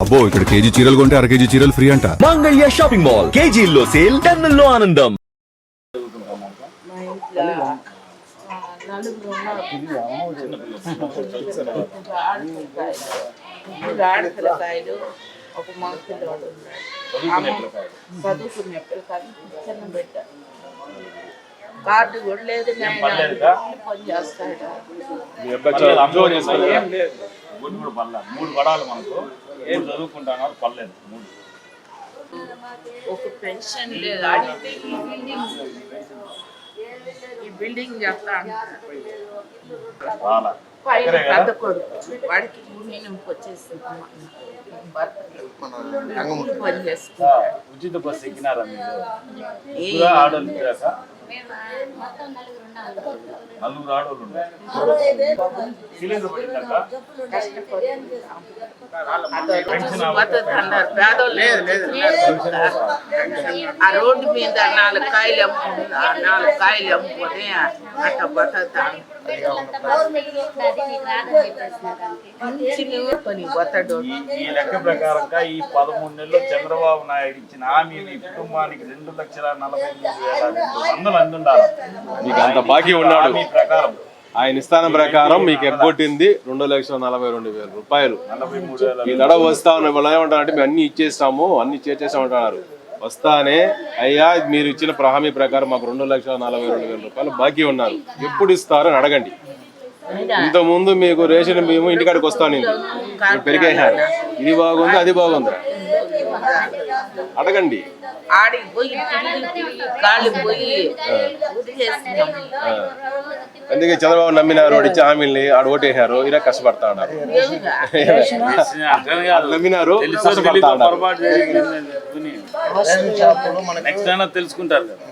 అబ్బో ఇక్కడ కేజీ చీరలు కొంటే అర కేజీ చీరలు ఫ్రీ అంట. మంగళ్య షాపింగ్ మాల్ కేజీల్లో సేల్, టన్నుల్లో ఆనందం. మా ఇంట్లో నలుగురు ఉన్నారు. ముగ్గురు ఆడపిల్లకాయలు, ఒక మగ పిల్లవాడు ఉన్నాడు. చదువుకునే పిల్లకాయలు చిన్న బిడ్డ. కార్డు కూడా లేదు, పని చేస్తాడు. మూడు పడాలి మనకు, ఏం చదువుకుంటున్నారు పర్లేదు. ఒక పెన్షన్ లేదు. అడిగితే ఈ బిల్డింగ్ చేస్తా పైన పెద్ద కొడుకు, వాడికి యూనియన్కి వచ్చేసింది. పని చేసుకుంటాడు. ఉచిత బస్సు ఎక్కినారా మీరు? ఏ ఆడోళ్ళు ఇచ్చాక నలుగురు ఆడోళ్ళు ఉన్నారు. సిలిండర్ పడిందాక ఆ రోడ్డు మీద 4 కాయలు అమ్ముకొని అట్లా బతుకుతాను. ఈ లెక్క ప్రకారంగా ఈ 13 నెలలు చంద్రబాబు నాయుడు ఇచ్చిన హామీలు ఈ కుటుంబానికి 2,43,200 అందుండాలి. మీకు అంత బాకీ ఉన్నాడు. హామీ ప్రకారం ఆయన ఇస్తానం ప్రకారం మీకు ఎగ్గొట్టింది 2,42,000 రూపాయలు. 43,000 ఈ తడవ వస్తా ఉన్న వాళ్ళు ఏమంటారంటే మేము అన్ని ఇచ్చేస్తాము, అన్ని చేసేస్తామంటున్నారు. వస్తానే అయ్యా మీరు ఇచ్చిన హామీ ప్రకారం మాకు 2,42,000 రూపాయలు బాకీ ఉన్నారు, ఎప్పుడు ఇస్తారు అని అడగండి. ఇంతకుముందు మీకు రేషన్ బియ్యము ఇంటికాడికి వస్తాను పెరిగేసారు, ఇది బాగుంది అది బాగుంది అడగండి. ఆడికి పోయి కాలిపోయి అందుకే చంద్రబాబు నమ్మినారు, వాడు ఇచ్చే హామీల్ని ఆడు ఓటేసారు, ఇలా కష్టపడతా ఉన్నారు. నమ్మినారు, కష్టపడతా ఉన్నారు. నెక్స్ట్ అయినా తెలుసుకుంటారు కదా.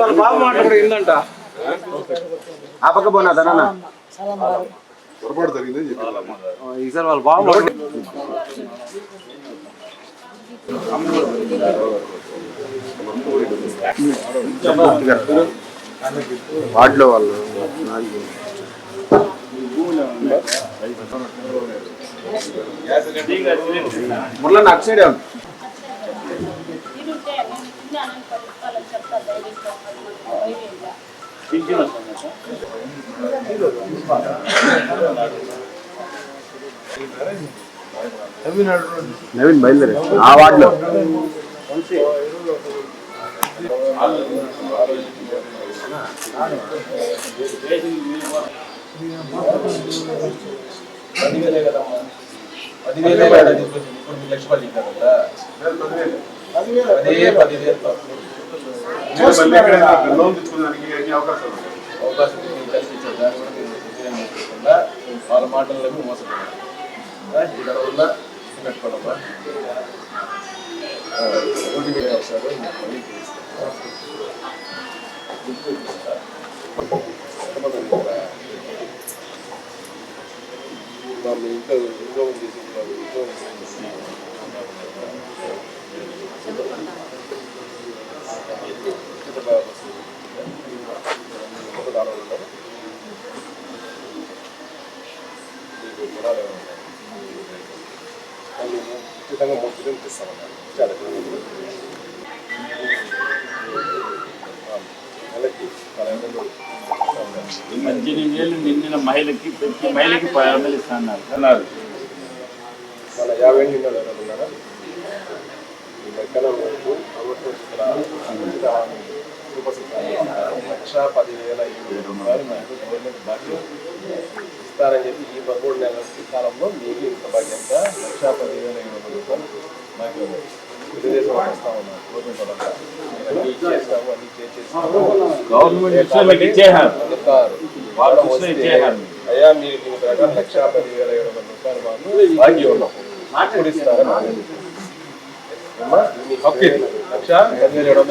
వాళ్ళ బాబు మాట కూడా ఏందంట, ఆ పక్క పోనా తన పొరపాటు జరిగింది ఈసారి వాళ్ళ బాబు వాటిలో వాళ్ళు మురళ నాకు సైడ్ నవీన్ బయలుదేరే ఆ వార్డులో వాళ్ళ మాటల్లోకి మోసపోయారు. పెట్టుకోవడమ్మా ఇంట్లో ఖచ్చితంగా 3 ఇస్తామన్నారు. ఈ 18 ఏళ్ళు నిండిన మహిళకి ప్రతి మహిళకి 500 ఇస్తున్నారు అన్నారు. మన 50 ఏళ్ళు ఉన్నారా ఈ లెక్కల వరకు ప్రభుత్వం 1,10,700 రూపాయలు మనకు గవర్నమెంట్ బాకీ ఇస్తారని చెప్పి ఈ 13 నెలల కాలంలో మీకు ఇంత బాకీ ఎంత 1,10,700 రూపాయలు బాకీ ఉన్నాయి. తెలుగుదేశం వస్తా ఉన్నారు అన్ని ఇచ్చేస్తాము, అన్ని చేసేస్తాము. అయ్యా మీరు దీని ప్రకారం 1,10,700 రూపాయలు మాకు బాకీ ఉన్నాం, ఇప్పుడు ఇస్తారని 1,10,700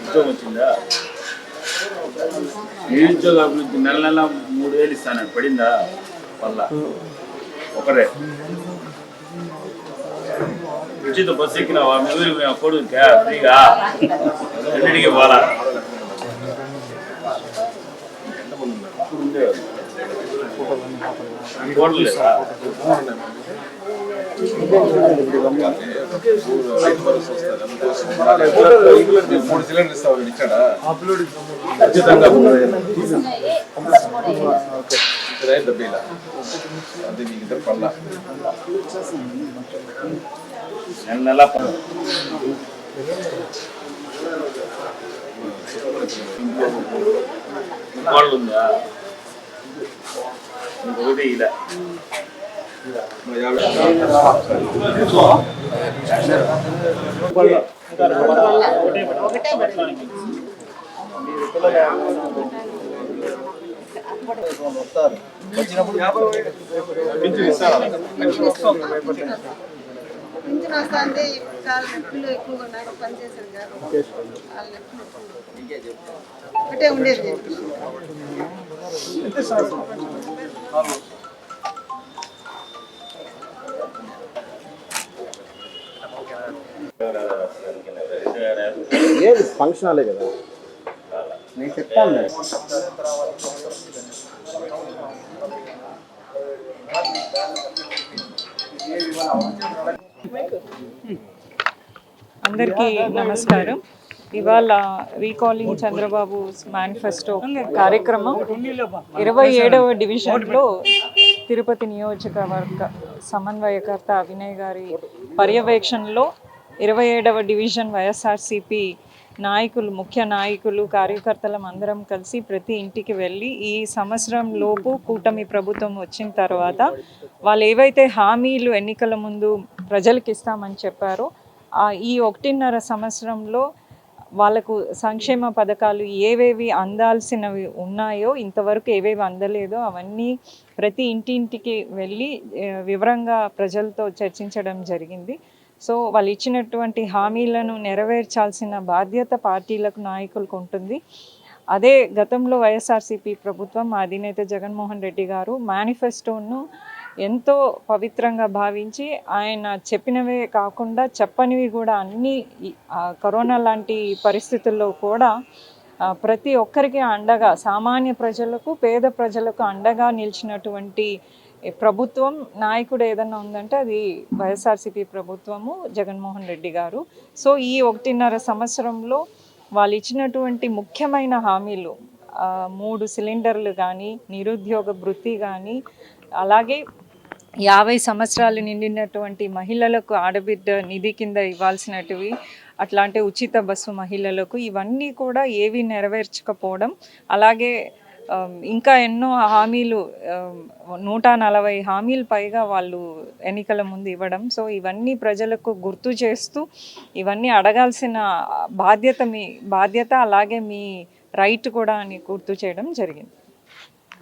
ఉద్యోగం వచ్చిందా? నిరుద్యోగ అభివృద్ధి నెల నెల 3000 ఇస్తాను పడిందా వల్ల ఒకరే ఉచిత బస్సు ఎక్కినావా మీ ఊరికి కొడుకు ఫ్రీగా అన్నిటికీ పోలా కోట్లు లేదా రైతు భరోసా వస్తుంది. అందుకోసం 3 సిలిండర్లు ఇస్తామని ఇచ్చాడా ఖచ్చితంగా డబ్బీలా అది మీకు ఇద్దరు పళ్ళ నెల నెల కోళ్ళు ఉందా ఇంకొకటి ఇలా పింఛన్ వస్తుంది. చాలా నొప్పులు ఎక్కువగా ఉన్నారు, పనిచేశారు కాదు వాళ్ళ నొప్పులు ఒకటే ఉండేది. ఏది ఫంక్షన్ హాలే కదా నేను చెప్తాను. అందరికీ నమస్కారం. ఇవాళ రీకాలింగ్ చంద్రబాబు మేనిఫెస్టో కార్యక్రమం 27వ డివిజన్లో తిరుపతి నియోజకవర్గ సమన్వయకర్త అవినయ్ గారి పర్యవేక్షణలో 27వ డివిజన్ వైఎస్ఆర్సీపీ నాయకులు, ముఖ్య నాయకులు, కార్యకర్తలం అందరం కలిసి ప్రతి ఇంటికి వెళ్ళి ఈ సంవత్సరం లోపు కూటమి ప్రభుత్వం వచ్చిన తర్వాత వాళ్ళు ఏవైతే హామీలు ఎన్నికల ముందు ప్రజలకు ఇస్తామని చెప్పారో ఈ 1.5 సంవత్సరంలో వాళ్ళకు సంక్షేమ పథకాలు ఏవేవి అందాల్సినవి ఉన్నాయో, ఇంతవరకు ఏవేవి అందలేదో అవన్నీ ప్రతి ఇంటింటికి వెళ్ళి వివరంగా ప్రజలతో చర్చించడం జరిగింది. సో వాళ్ళు ఇచ్చినటువంటి హామీలను నెరవేర్చాల్సిన బాధ్యత పార్టీలకు, నాయకులకు ఉంటుంది. అదే గతంలో వైఎస్ఆర్సీపీ ప్రభుత్వం, మా అధినేత జగన్మోహన్ రెడ్డి గారు మేనిఫెస్టోను ఎంతో పవిత్రంగా భావించి ఆయన చెప్పినవే కాకుండా చెప్పనివి కూడా అన్నీ కరోనా లాంటి పరిస్థితుల్లో కూడా ప్రతి ఒక్కరికి అండగా, సామాన్య ప్రజలకు, పేద ప్రజలకు అండగా నిలిచినటువంటి ప్రభుత్వం, నాయకుడు ఏదన్నా ఉందంటే అది వైఎస్ఆర్సీపీ ప్రభుత్వము, జగన్మోహన్ రెడ్డి గారు. సో ఈ 1.5 సంవత్సరంలో వాళ్ళు ఇచ్చినటువంటి ముఖ్యమైన హామీలు 3 సిలిండర్లు కానీ, నిరుద్యోగ భృతి కానీ, అలాగే 50 సంవత్సరాలు నిండినటువంటి మహిళలకు ఆడబిడ్డ నిధి కింద ఇవ్వాల్సినటివి, అట్లాంటి ఉచిత బస్సు మహిళలకు, ఇవన్నీ కూడా ఏవి నెరవేర్చకపోవడం, అలాగే ఇంకా ఎన్నో హామీలు 140 హామీలు పైగా వాళ్ళు ఎన్నికల ముందు ఇవ్వడం. సో ఇవన్నీ ప్రజలకు గుర్తు చేస్తూ ఇవన్నీ అడగాల్సిన బాధ్యత అలాగే మీ రైట్ కూడా అని గుర్తు చేయడం జరిగింది.